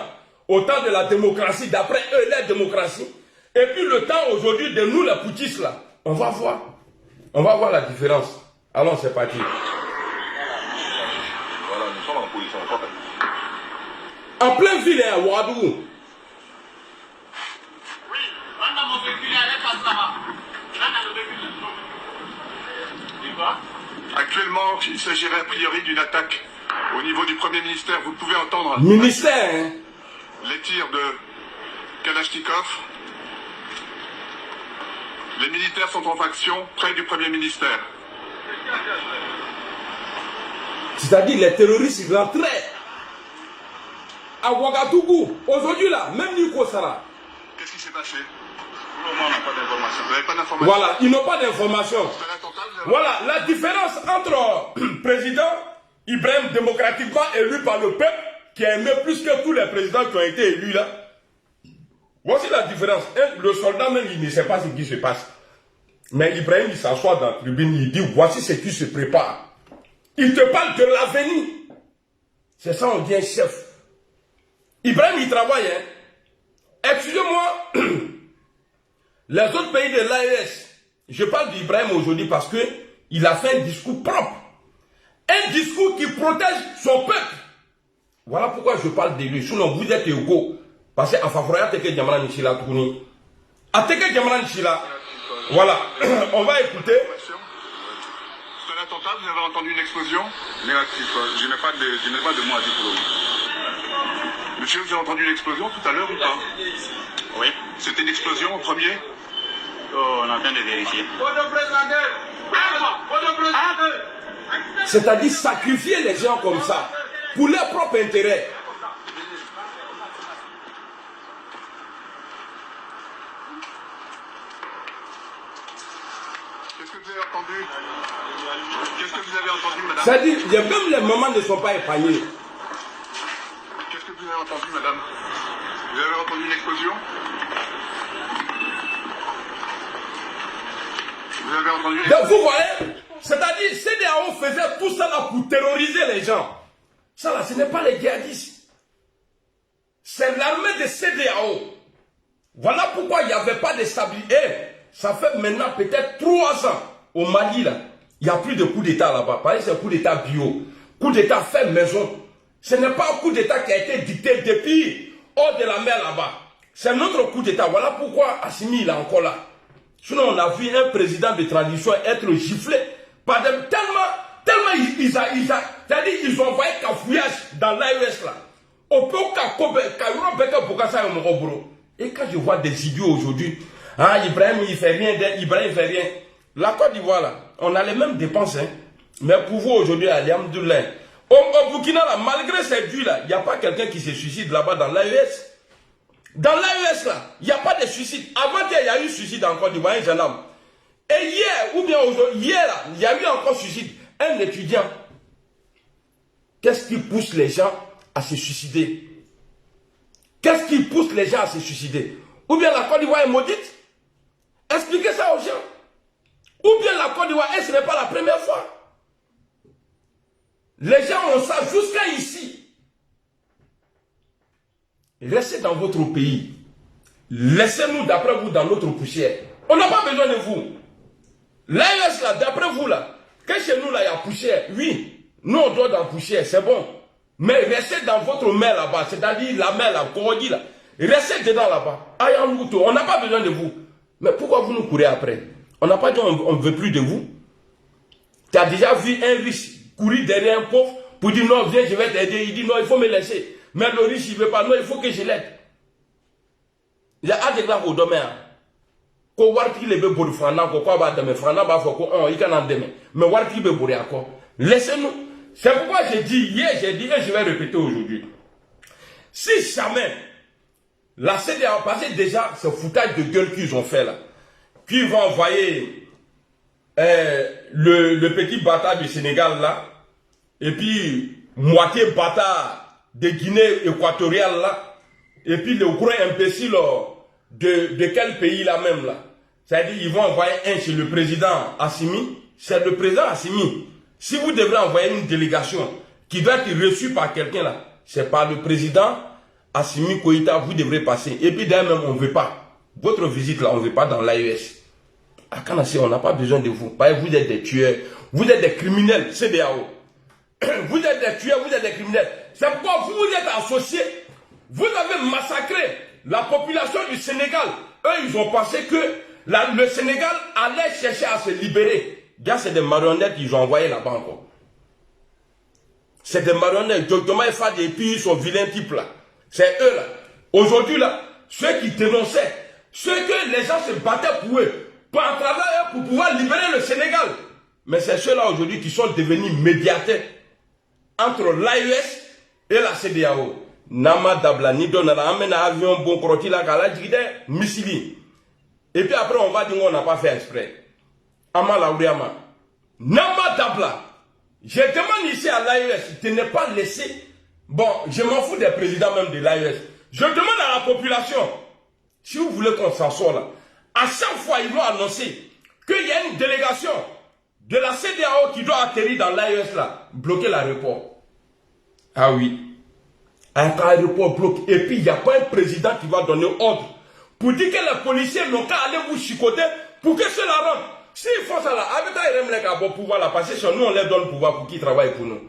Speaker 2: au temps de la démocratie, d'après eux, la démocratie. Et puis, le temps aujourd'hui de nous, les poutistes là. On va voir. On va voir la différence. Allons, c'est parti.
Speaker 6: Voilà, nous sommes en position.
Speaker 2: En pleine ville, à Ouagadougou.
Speaker 6: Actuellement, il s'agirait a priori d'une attaque au niveau du Premier ministère. Vous pouvez entendre
Speaker 2: Ministère, hein?
Speaker 6: Les tirs de Kalachnikov. Les militaires sont en faction près du Premier ministère.
Speaker 2: C'est-à-dire les terroristes rentraient à Ouagadougou. Aujourd'hui là, même Nico Sara.
Speaker 6: Qu'est-ce qui s'est passé? Pour le moment, on n'a pas d'informations. Vous n'avez pas d'informations?
Speaker 2: Voilà, ils n'ont pas d'informations. Voilà, la différence entre président Ibrahim démocratiquement élu par le peuple, qui a aimé plus que tous les présidents qui ont été élus là. Voici la différence. Le soldat même, il ne sait pas ce qui se passe. Mais Ibrahim, il s'assoit dans la tribune, il dit, voici ce qui se prépare. Il te parle de l'avenir. C'est ça, on dit un chef. Ibrahim, il travaille. Hein. Excusez-moi, les autres pays de l'AES, je parle d'Ibrahim aujourd'hui parce qu'il a fait un discours propre. Un discours qui protège son peuple. Voilà pourquoi je parle de lui. Sinon, vous êtes égaux. Parce que Afafroya Teke Djamana Nishila Touni. A Teke Djamana Nishila. Voilà. On va écouter.
Speaker 6: C'est un attentat, vous avez entendu une explosion? Négatif, je n'ai pas de mots à dire pour vous. Monsieur, vous avez entendu une explosion tout à l'heure ou pas? Oui. C'était une explosion au premier? Oh, on est en train de vérifier.
Speaker 2: C'est-à-dire sacrifier les gens comme ça, pour leur propre intérêt.
Speaker 6: Qu'est-ce que vous avez entendu? Qu'est-ce que vous avez entendu, madame?
Speaker 2: C'est-à-dire, même les moments ne sont pas épargnés.
Speaker 6: Qu'est-ce que vous avez entendu, madame? Vous avez entendu une explosion? Vous avez entendu...
Speaker 2: Donc vous voyez, c'est-à-dire, CEDEAO faisait tout ça là pour terroriser les gens. Ça là, ce n'est pas les djihadistes. C'est l'armée de CEDEAO. Voilà pourquoi il n'y avait pas de stabilité. Ça fait maintenant peut-être 3 ans au Mali là. Il n'y a plus de coup d'État là-bas. Pareil, c'est un coup d'État bio. Coup d'État fait maison. Ce n'est pas un coup d'État qui a été dicté depuis hors de la mer là-bas. C'est notre coup d'État. Voilà pourquoi Assimi il est encore là. Sinon, on a vu un président de transition être giflé par des, tellement ils ont envoyé cafouillage dans l'AES là. On peut et quand je vois des idiots aujourd'hui, ah, Ibrahim il fait rien, Ibrahim il fait rien. La Côte d'Ivoire là, on a les mêmes dépenses, hein. Mais pour vous aujourd'hui, alhamdoulilah. Au Burkina là, malgré ces dues là, il n'y a pas quelqu'un qui se suicide là-bas dans l'AES. Dans l'AES là, il n'y a pas de suicide. Avant il y a eu suicide en Côte d'Ivoire, un jeune homme. Et hier, ou bien aujourd'hui, hier là, il y a eu encore suicide. Un étudiant. Qu'est-ce qui pousse les gens à se suicider? Qu'est-ce qui pousse les gens à se suicider? Ou bien la Côte d'Ivoire est maudite? Expliquez ça aux gens. Ou bien la Côte d'Ivoire, et ce n'est pas la première fois. Les gens ont ça jusqu'à ici. Restez dans votre pays. laissez-nous d'après vous dans notre poussière. On n'a pas besoin de vous. L'AES là, d'après vous là, que chez nous là, il y a poussière. Oui, nous on doit dans la poussière, c'est bon. Mais restez dans votre mer là-bas, c'est-à-dire la mer là, qu'on dit là. Restez dedans là-bas. On n'a pas besoin de vous. Mais pourquoi vous nous courez après? On n'a pas dit on ne veut plus de vous. Tu as déjà vu un riche courir derrière un pauvre pour dire non, viens, je vais t'aider. Il dit non, il faut me laisser. Mais le riche, il ne veut pas. Non, il faut que je l'aide. Il y a des gens qui ont domaine. Ko warti le be bori frana ko ko ba deme frana ba fo ko on ikana deme mais warti be bori akko laissez-nous. C'est pourquoi j'ai dit hier, j'ai dit et je vais répéter aujourd'hui. Si jamais la CEDEAO, parce que déjà ce foutage de gueule qu'ils ont fait là, qu'ils vont envoyer le petit bâtard du Sénégal là, et puis moitié bâtard de Guinée équatoriale là, et puis le gros imbécile de quel pays là même là. C'est-à-dire ils vont envoyer un chez le président Assimi. C'est le président Assimi. Si vous devrez envoyer une délégation qui doit être reçue par quelqu'un là, c'est par le président Assimi Koïta, vous devrez passer. Et puis d'ailleurs même on ne veut pas. Votre visite là, on ne veut pas dans l'AES. À Kanassi, on n'a pas besoin de vous. Vous êtes des tueurs, vous êtes des criminels, CEDEAO. Vous êtes des tueurs, vous êtes des criminels. C'est pourquoi vous êtes associés. Vous avez massacré la population du Sénégal. Eux, ils ont pensé que le Sénégal allait chercher à se libérer. Gars, c'est des marionnettes qu'ils ont envoyées là-bas encore. C'est des marionnettes. Djokdoma et Fadi et puis ils sont vilains types là. C'est eux là. Aujourd'hui là, ceux qui dénonçaient, ceux que les gens se battaient pour eux, pour en travers pour pouvoir libérer le Sénégal. Mais c'est ceux-là aujourd'hui qui sont devenus médiateurs entre l'AES et la CEDEAO. Nama dabla ni donala amena avion bon kroti la kala jide misili. Et puis après on va dire qu'on n'a pas fait exprès. Ama lauriama. Nama dabla. Je demande ici à l'AES de ne pas laisser. Bon, je m'en fous des présidents même de l'AES. Je demande à la population, si vous voulez qu'on s'en sorte là, à chaque fois ils vont annoncer qu'il y a une délégation de la CEDEAO qui doit atterrir dans l'AES là, bloquer l'aéroport. Ah oui. Un aéroport bloqué. Et puis il n'y a pas un président qui va donner ordre pour dire que les policiers n'ont qu'à aller vous chicoter pour que cela rentre. S'ils font ça là, avec un pouvoir là, parce que nous on leur donne le pouvoir pour qu'ils travaillent pour nous.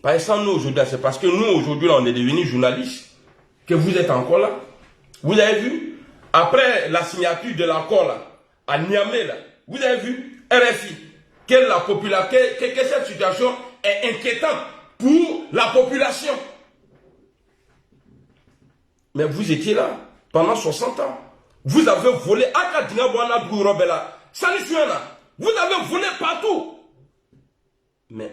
Speaker 2: Pas sans nous aujourd'hui, c'est parce que nous aujourd'hui on est devenus journalistes que vous êtes encore là. Vous avez vu, après la signature de l'accord là, à Niamey là, vous avez vu, RFI, que cette situation est inquiétante pour la population. Mais vous étiez là pendant 60 ans. Vous avez volé. Vous avez volé partout. Mais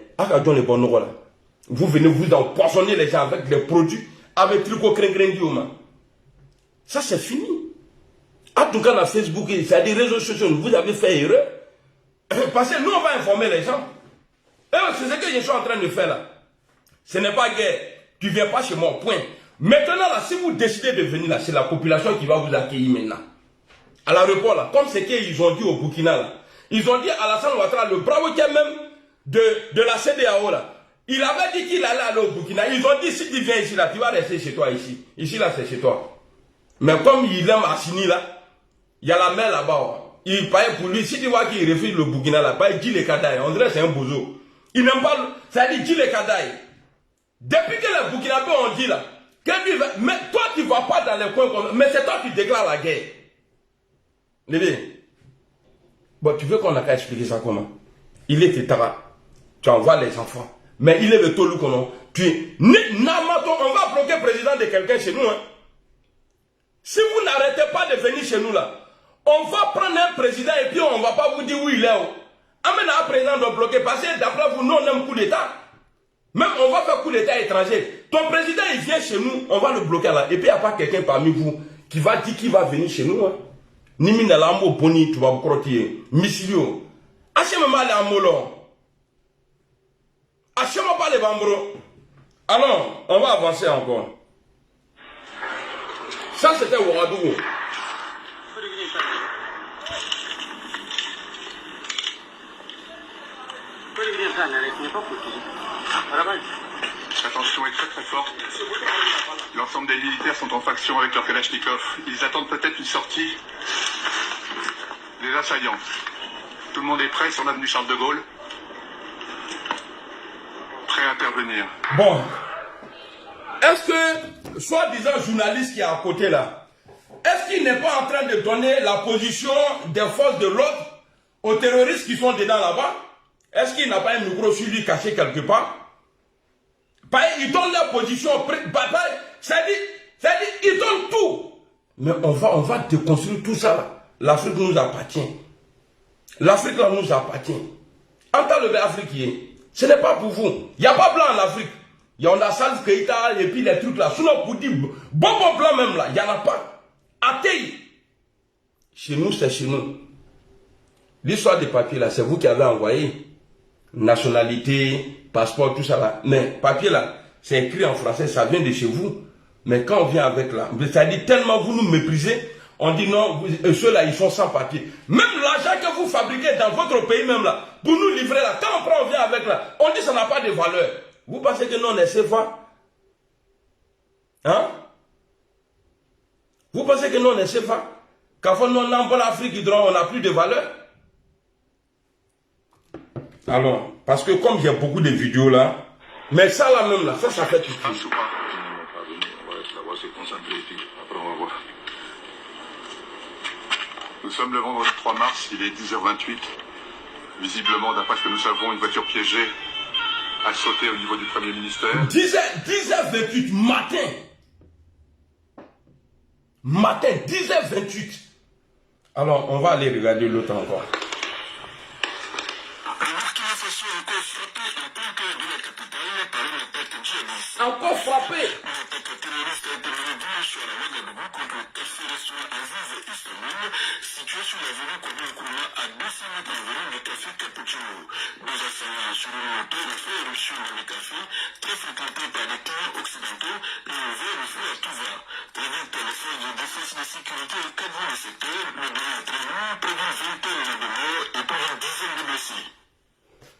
Speaker 2: vous venez vous empoisonner les gens avec des produits, avec tricot crin. Ça c'est fini. En tout cas, dans Facebook, il y a des réseaux sociaux, vous avez fait erreur. Parce que nous, on va informer les gens. C'est ce que je suis en train de faire là. Ce n'est pas guerre. Tu ne viens pas chez moi, point. Maintenant, là, si vous décidez de venir là, c'est la population qui va vous accueillir maintenant. À l'aéroport, là, comme c'est qu'ils ont dit au Burkina, là, ils ont dit à Alassane Ouattara, le bravo qui est même de la CEDEAO, là, il avait dit qu'il allait aller au Burkina. Ils ont dit, si tu viens ici, là, tu vas rester chez toi ici. Ici, là, c'est chez toi. Mais comme il aime Assini, là, il y a la mer là-bas. Il paye pour lui. Si tu vois qu'il refuse le Burkina, là, il dit les Kadaï. On dirait c'est un bozo. Il n'aime pas, ça dit dit les Kadaï. Depuis que les Burkinabés ont dit là, mais toi tu ne vas pas dans les coins comme... Mais c'est toi qui déclares la guerre. Lévé. Bon, tu veux qu'on a qu'à expliquer ça comment? Il est tétara. Tu envoies les enfants. Mais il est le tolu qu'on tu Namato, on va bloquer le président de quelqu'un chez nous. Hein. Si vous n'arrêtez pas de venir chez nous là, on va prendre un président et puis on ne va pas vous dire où il est. Amène un président de bloquer. Parce que d'après vous, nous on aime coup d'État. Même on va faire coup d'État étranger. Ton président, il vient chez nous, on va le bloquer là. Et puis il n'y a pas quelqu'un parmi vous qui va dire qu'il va venir chez nous. Nimi na lambo boni, tu vas vous crotter. Missilio. Achète-moi pas les amolons. Achète-moi pas les bambros. Alors, on va avancer encore. Ça, c'était Ouagadougou.
Speaker 6: Attention est très très forte. L'ensemble des militaires sont en faction avec leur Kalachnikov. Ils attendent peut-être une sortie des assaillants. Tout le monde est prêt sur l'avenue Charles de Gaulle. Prêt à intervenir.
Speaker 2: Bon. Est-ce que, soi-disant journaliste qui est à côté là, est-ce qu'il n'est pas en train de donner la position des forces de l'ordre aux terroristes qui sont dedans là-bas? Est-ce qu'il n'a pas un micro sur lui caché quelque part? Il donne la position, c'est-à-dire, il donne tout. Mais on va déconstruire tout ça là. L'Afrique nous appartient. L'Afrique là nous appartient. En tant que l'Africain, ce n'est pas pour vous. Il n'y a pas blanc en Afrique. Il y en a Salif Keïta et puis les trucs là. Sinon, pour dire bon blanc même là, il n'y en a pas. Athée. Chez nous, c'est chez nous. L'histoire des papiers là, c'est vous qui avez envoyé. Nationalité, passeport, tout ça là. Mais papier là, c'est écrit en français, ça vient de chez vous. Mais quand on vient avec là, c'est-à-dire tellement vous nous méprisez, on dit non, ceux-là ils sont sans papier. Même l'argent que vous fabriquez dans votre pays même là, pour nous livrer là, quand on prend, on vient avec là, on dit ça n'a pas de valeur. Vous pensez que non, on est CFA? Hein? Vous pensez que non, on est CFA? Quand on a en Afrique, on n'a plus de valeur? Alors, parce que comme il y a beaucoup de vidéos là, mais ça là même là, ça fait tout.
Speaker 6: On va se concentrer et puis après on va voir. Nous sommes le vendredi 3 mars, il est 10h28. Visiblement, d'après ce que nous savons, une voiture piégée a sauté au niveau du Premier ministère.
Speaker 2: 10h28 matin. Matin, 10h28. Alors, on va aller regarder l'autre encore. Encore frappé.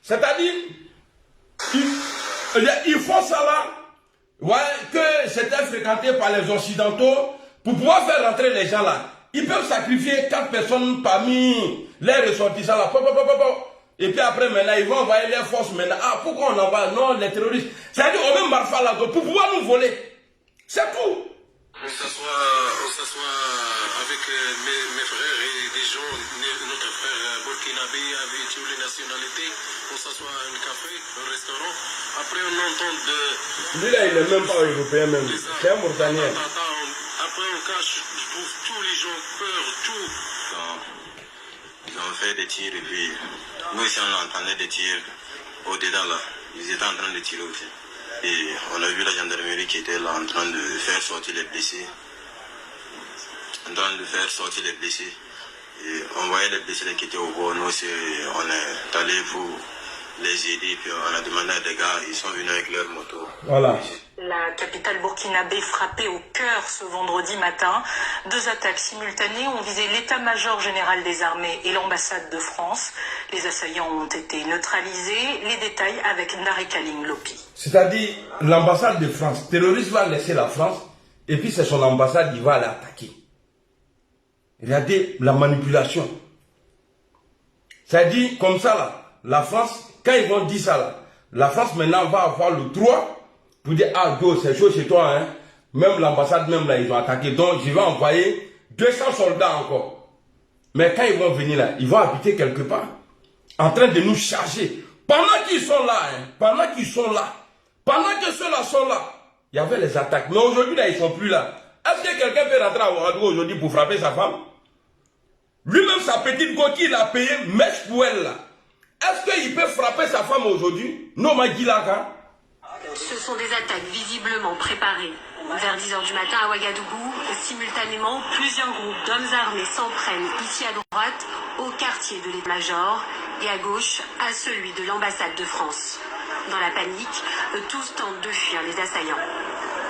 Speaker 2: C'est-à-dire, ils font ça là, ouais, que c'était fréquenté par les Occidentaux pour pouvoir faire rentrer les gens là. Ils peuvent sacrifier 4 personnes parmi les ressortissants là. Et puis après, maintenant, ils vont envoyer les forces maintenant. Ah, pourquoi on envoie? Non, les terroristes. C'est-à-dire, on met Marfa là pour pouvoir nous voler. C'est tout.
Speaker 5: On s'assoit avec mes frères et des gens, notre frère burkinabé avec toutes les nationalités. On s'assoit à un café, un restaurant. Après, on entend de...
Speaker 2: Lui là, il n'est même pas européen même. C'est un Mauritanien.
Speaker 5: Après, on cache, je trouve tous les gens peur, tout.
Speaker 7: Ils ont fait des tirs et puis nous aussi on entendait des tirs au-dedans là. Ils étaient en train de tirer aussi. Et on a vu la gendarmerie qui était là en train de faire sortir les blessés. Et on voyait les blessés qui étaient au bord. Nous aussi, on est allé pour les aider. Puis on a demandé à des gars, ils sont venus avec leur moto.
Speaker 2: Voilà.
Speaker 8: La capitale burkinabé frappée au cœur ce vendredi matin. 2 attaques simultanées ont visé l'état-major général des armées et l'ambassade de France. Les assaillants ont été neutralisés. Les détails avec Narekaling Lopi.
Speaker 2: C'est-à-dire, l'ambassade de France, terroriste va laisser la France, et puis c'est son ambassade qui va l'attaquer. Regardez la manipulation. C'est-à-dire, comme ça là, la France, quand ils vont dire ça là, la France maintenant va avoir le droit pour dire, ah, go, c'est chaud chez toi, hein. Même l'ambassade, même là, ils ont attaqué. Donc, je vais envoyer 200 soldats encore. Mais quand ils vont venir là, ils vont habiter quelque part, en train de nous charger. Pendant qu'ils sont là, hein, pendant que ceux-là sont là, il y avait les attaques. Mais aujourd'hui, là, ils ne sont plus là. Est-ce que quelqu'un peut rentrer à Ouagadougou aujourd'hui pour frapper sa femme? Lui-même, sa petite go qu'il a payé, mèche pour elle là. Est-ce qu'il peut frapper sa femme aujourd'hui? Non, ma Gilaka.
Speaker 9: Ce sont des attaques visiblement préparées. Vers 10h du matin à Ouagadougou, simultanément, plusieurs groupes d'hommes armés s'en prennent ici à droite, au quartier de l'état-major, et à gauche, à celui de l'ambassade de France. Dans la panique, tous tentent de fuir les assaillants.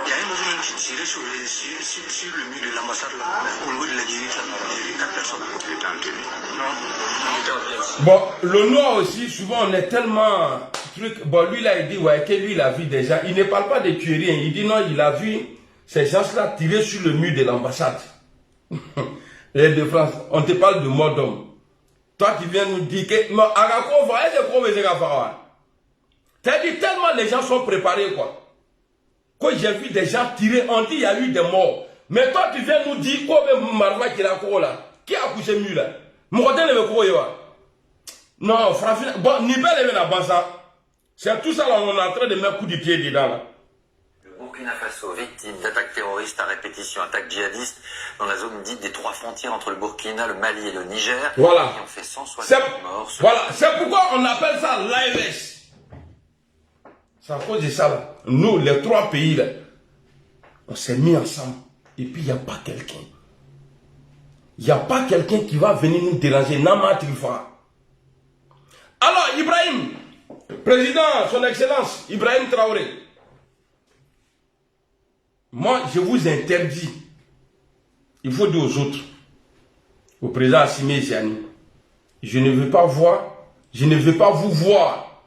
Speaker 4: Il y a un mouvement qui tirait sur le mur de l'ambassade là, au niveau de la guérite là. Il y a 4 personnes qui étaient en tenue. Non,
Speaker 2: bon, le noir aussi, souvent on est tellement truc. Bon, lui là, il dit ouais, que lui il a vu déjà. Il ne parle pas de tuerie, il dit non, il a vu ces gens-là tiraient sur le mur de l'ambassade. Les de France, on te parle de mort d'homme. Toi qui viens nous dire que... C'est-à-dire tellement les gens sont préparés, quoi. Quand j'ai vu des gens tirer, on dit qu'il y a eu des morts. Mais toi tu viens nous dire qui a couché mieux là? Non, franchement, bon, ni belle et la basa. C'est tout ça là, on est en train de mettre coup de pied dedans là.
Speaker 10: Le Burkina Faso, victime d'attaques terroristes à répétition, attaques djihadistes dans la zone dite des 3 frontières entre le Burkina, le Mali et le Niger,
Speaker 2: voilà.
Speaker 10: Qui ont fait 160 morts.
Speaker 2: Voilà, c'est pourquoi on appelle ça l'AMS. C'est à cause de ça là. Nous, les 3 pays là, on s'est mis ensemble. Et puis il n'y a pas quelqu'un. Il n'y a pas quelqu'un qui va venir nous déranger. Nama Trifa. Alors, Ibrahim, président, son excellence, Ibrahim Traoré. Moi, je vous interdis. Il faut dire aux autres. Au président Assimi Ziani. Je ne veux pas voir. Je ne veux pas vous voir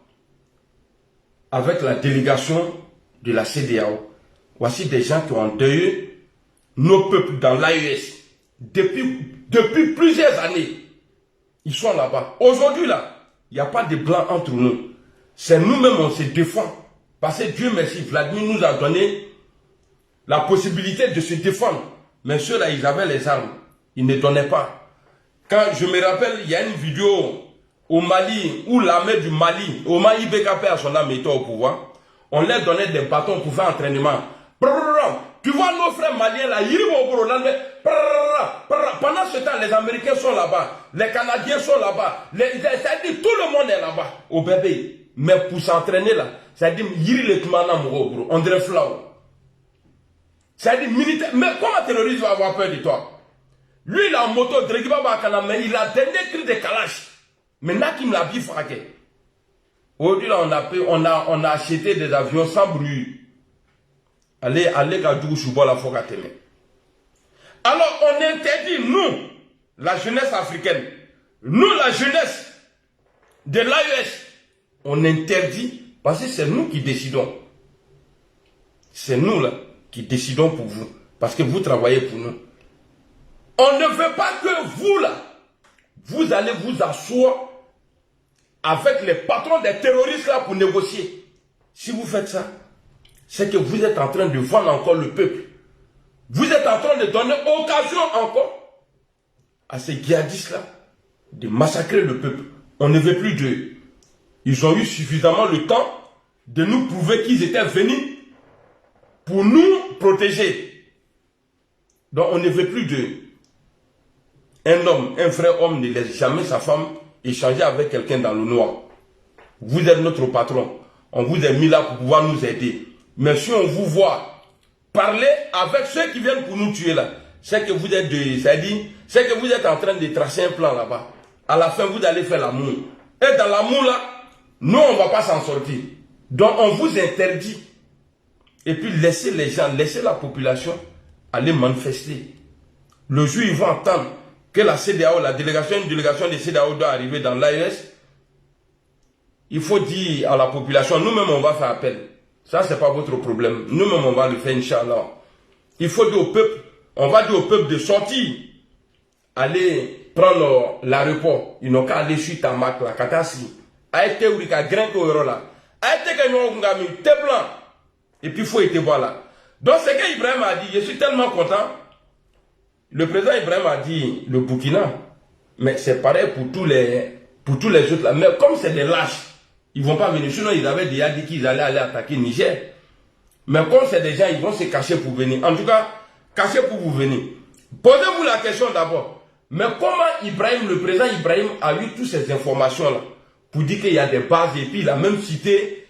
Speaker 2: avec la délégation de la CEDEAO. Voici des gens qui ont endeuillé nos peuples dans l'AES. Depuis plusieurs années, ils sont là-bas. Aujourd'hui, là, il n'y a pas de blanc entre nous. C'est nous-mêmes, on se défend. Parce que Dieu merci, Vladimir nous a donné la possibilité de se défendre. Mais ceux-là, ils avaient les armes. Ils ne donnaient pas. Quand je me rappelle, il y a une vidéo au Mali, où l'armée du Mali, au Mali BKP à son âme était au pouvoir, on leur donnait des bâtons pour faire entraînement. Tu vois nos frères maliens là, pendant ce temps, les Américains sont là-bas, les Canadiens sont là-bas, c'est-à-dire tout le monde est là-bas, au bébé. Mais pour s'entraîner là, c'est-à-dire, on dirait Flau. C'est-à-dire, militaire. Mais comment terroriste va avoir peur de toi? Lui, il a en moto, mais il a dernier cri de Kalash. Mais Nakim l'a bien fraqué. Aujourd'hui, là, on a acheté des avions sans bruit. Allez, Gadou, Chouba, la Fogateme. Alors, on interdit, nous, la jeunesse africaine, nous, la jeunesse de l'AES, on interdit, parce que c'est nous qui décidons. C'est nous, là, qui décidons pour vous. Parce que vous travaillez pour nous. On ne veut pas que vous, là, vous allez vous asseoir avec les patrons des terroristes, là, pour négocier. Si vous faites ça, c'est que vous êtes en train de vendre encore le peuple. Vous êtes en train de donner occasion encore à ces djihadistes-là de massacrer le peuple. On ne veut plus d'eux. Ils ont eu suffisamment le temps de nous prouver qu'ils étaient venus pour nous protéger. Donc on ne veut plus d'eux. Un homme, un vrai homme ne laisse jamais sa femme échanger avec quelqu'un dans le noir. Vous êtes notre patron. On vous a mis là pour pouvoir nous aider. Mais si on vous voit parler avec ceux qui viennent pour nous tuer là, c'est que vous êtes c'est que vous êtes en train de tracer un plan là-bas. À la fin, vous allez faire l'amour. Et dans l'amour là, nous, on ne va pas s'en sortir. Donc, on vous interdit. Et puis, laissez les gens, laissez la population aller manifester. Le jour, ils vont entendre que la CEDEAO, une délégation de CEDEAO doit arriver dans l'AES. Il faut dire à la population, nous-mêmes, on va faire appel. Ça, ce n'est pas votre problème. Nous-mêmes, on va le faire, Inch'Allah. Il faut dire au peuple, on va dire au peuple de sortir. Aller prendre l'aéroport. Ils n'ont qu'à aller sur Tamak, la Katasi. A été où il a grimpé au héros là. A été que nous avons mis tes blancs. Et puis, il faut être voilà. Donc, ce que Ibrahim a dit, je suis tellement content. Le président Ibrahim a dit le Burkina. Mais c'est pareil pour tous les autres là. Mais comme c'est des lâches, ils ne vont pas venir. Sinon, ils avaient déjà dit qu'ils allaient aller attaquer Niger. Mais comme c'est des gens, ils vont se cacher pour venir. En tout cas, cacher pour vous venir. Posez-vous la question d'abord. Mais comment Ibrahim, le président Ibrahim, a eu toutes ces informations-là pour dire qu'il y a des bases et puis il a même cité,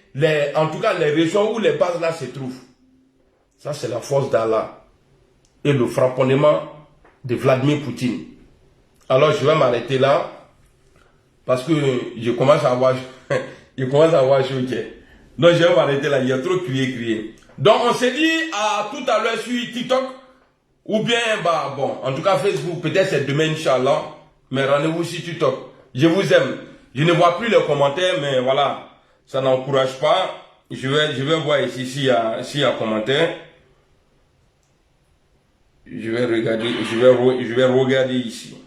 Speaker 2: en tout cas, les régions où les bases-là se trouvent. Ça, c'est la force d'Allah et le frapponnement de Vladimir Poutine. Alors, je vais m'arrêter là parce que je commence à avoir... choqué. Donc je vais m'arrêter là, il y a trop crié. Donc on s'est dit à tout à l'heure sur TikTok, ou bien, bon, en tout cas Facebook, peut-être c'est demain, Inch'Allah, mais rendez-vous sur TikTok. Je vous aime. Je ne vois plus les commentaires, mais voilà, ça n'encourage pas. Je vais voir ici s'il y a commentaire. Je vais regarder, je vais regarder ici.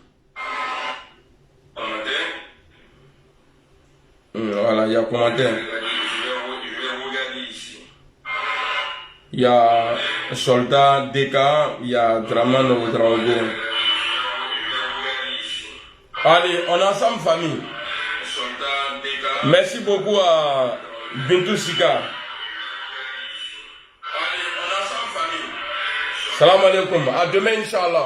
Speaker 2: Voilà, il y a commentaire. Il y a Soldat Deka, il y a Draman Drago. Allez, on est ensemble, famille. Merci beaucoup à Bintou Sika. Salam alaikum. À demain, Inch'Allah.